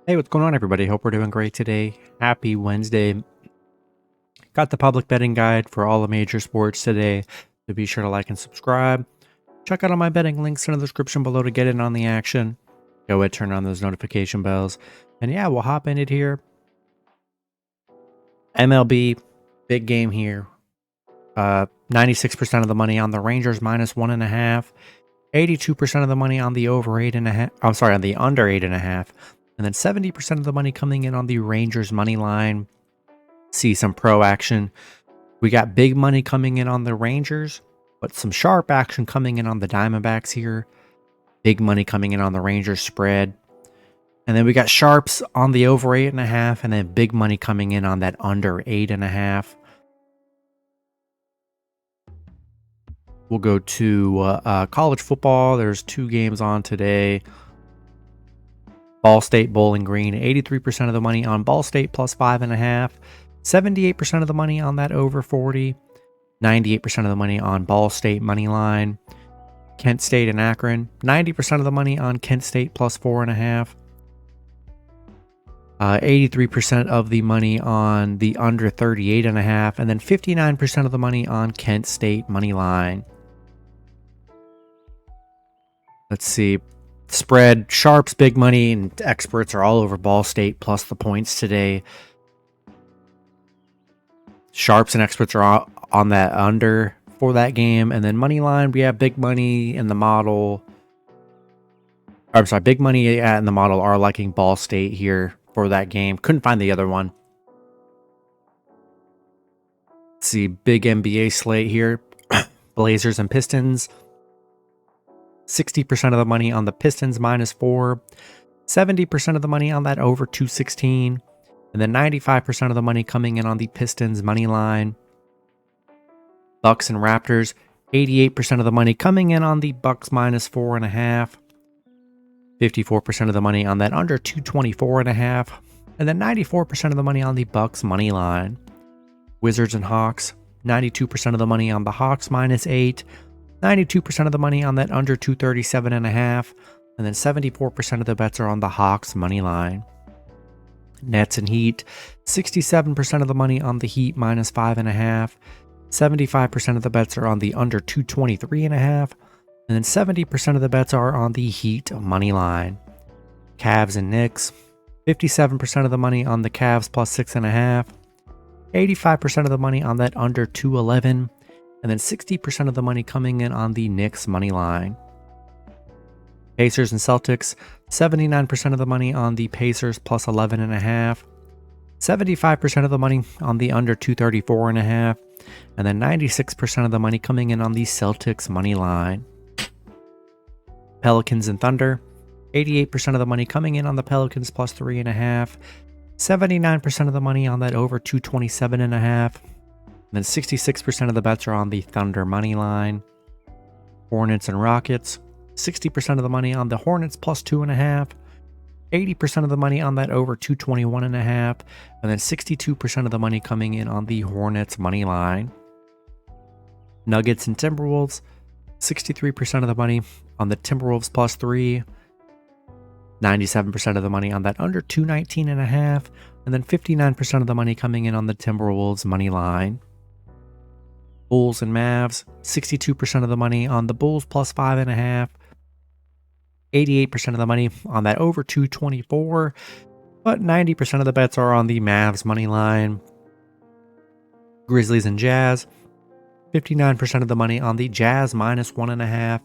Hey, what's going on, everybody? Hope we're doing great today. Happy Wednesday. Got the public betting guide for all the major sports today, so be sure to like and subscribe. Check out all my betting links in the description below to get in on the action. Go ahead, turn on those notification bells. And yeah, we'll hop in it here. MLB, big game here. 96% of the money on the Rangers minus 1.5. 82% of the money on the over 8.5. I'm sorry, on the under 8.5. And then 70% of the money coming in on the Rangers money line. See some pro action. We got big money coming in on the Rangers, but some sharp action coming in on the Diamondbacks here. Big money coming in on the Rangers spread. And then we got sharps on the over 8.5, and then big money coming in on that under 8.5. We'll go to college football. There's 2 games on today. Ball State, Bowling Green, 83% of the money on Ball State plus 5.5. 78% of the money on that over 40. 98% of the money on Ball State money line. Kent State and Akron, 90% of the money on Kent State plus 4.5. 83% of the money on the under 38.5. And then 59% of the money on Kent State money line. Let's see. Spread, sharps, big money, and experts are all over Ball State plus the points today. Sharps and experts are on that under for that game. And then money line, we have big money in the model. I'm sorry, big money in the model are liking Ball State here for that game. Couldn't find the other one. Let's see, big NBA slate here. Blazers and Pistons. 60% of the money on the Pistons minus 4. 70% of the money on that over 216. And then 95% of the money coming in on the Pistons money line. Bucks and Raptors, 88% of the money coming in on the Bucks minus 4.5. 54% of the money on that under 224.5. And then 94% of the money on the Bucks money line. Wizards and Hawks, 92% of the money on the Hawks minus 8. 92% of the money on that under 237.5. And then 74% of the bets are on the Hawks money line. Nets and Heat, 67% of the money on the Heat minus 5.5. 75% of the bets are on the under 223.5. And then 70% of the bets are on the Heat money line. Cavs and Knicks, 57% of the money on the Cavs plus 6.5. 85% of the money on that under 211. And then 60% of the money coming in on the Knicks money line. Pacers and Celtics, 79% of the money on the Pacers plus 11.5. 75% of the money on the under 234.5. And then 96% of the money coming in on the Celtics money line. Pelicans and Thunder, 88% of the money coming in on the Pelicans plus 3.5. 79% of the money on that over 227.5. And then 66% of the bets are on the Thunder money line. Hornets and Rockets, 60% of the money on the Hornets plus 2.5. 80% of the money on that over 221.5. And then 62% of the money coming in on the Hornets money line. Nuggets and Timberwolves, 63% of the money on the Timberwolves plus 3. 97% of the money on that under 219.5. And then 59% of the money coming in on the Timberwolves money line. Bulls and Mavs, 62% of the money on the Bulls plus 5.5. 88% of the money on that over 224. But 90% of the bets are on the Mavs money line. Grizzlies and Jazz, 59% of the money on the Jazz minus 1.5.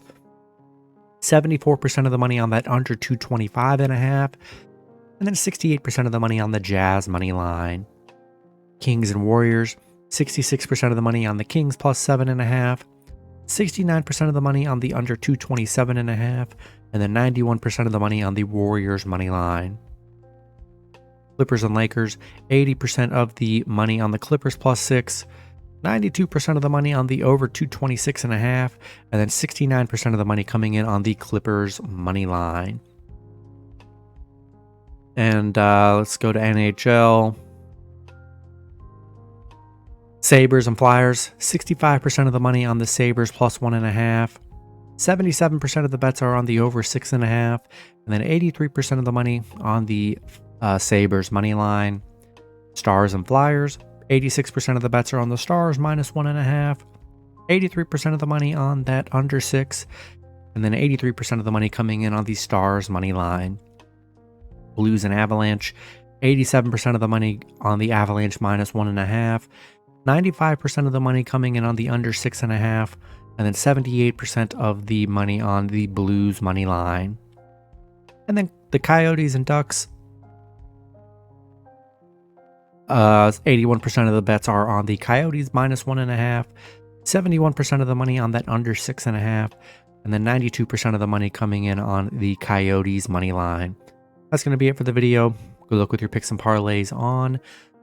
74% of the money on that under 225.5. And then 68% of the money on the Jazz money line. Kings and Warriors, 66% of the money on the Kings plus 7.5. 69% of the money on the under 227.5. And then 91% of the money on the Warriors money line. Clippers and Lakers, 80% of the money on the Clippers plus 6. 92% of the money on the over 226.5. And then 69% of the money coming in on the Clippers money line. And let's go to NHL. Sabres and Flyers, 65% of the money on the Sabres plus 1.5. 77% of the bets are on the over 6.5. And then 83% of the money on the Sabres money line, Stars and Flyers. 86% of the bets are on the Stars minus 1.5. 83% of the money on that under 6. And then 83% of the money coming in on the Stars money line. Blues and Avalanche. 87% of the money on the Avalanche minus 1.5. 95% of the money coming in on the under 6.5. And then 78% of the money on the Blues money line. And then the Coyotes and Ducks. 81% of the bets are on the Coyotes minus 1.5. 71% of the money on that under 6.5. And then 92% of the money coming in on the Coyotes money line. That's going to be it for the video. Good luck with your picks and parlays on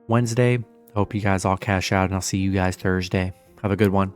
Wednesday. Hope you guys all cash out, and I'll see you guys Thursday. Have a good one.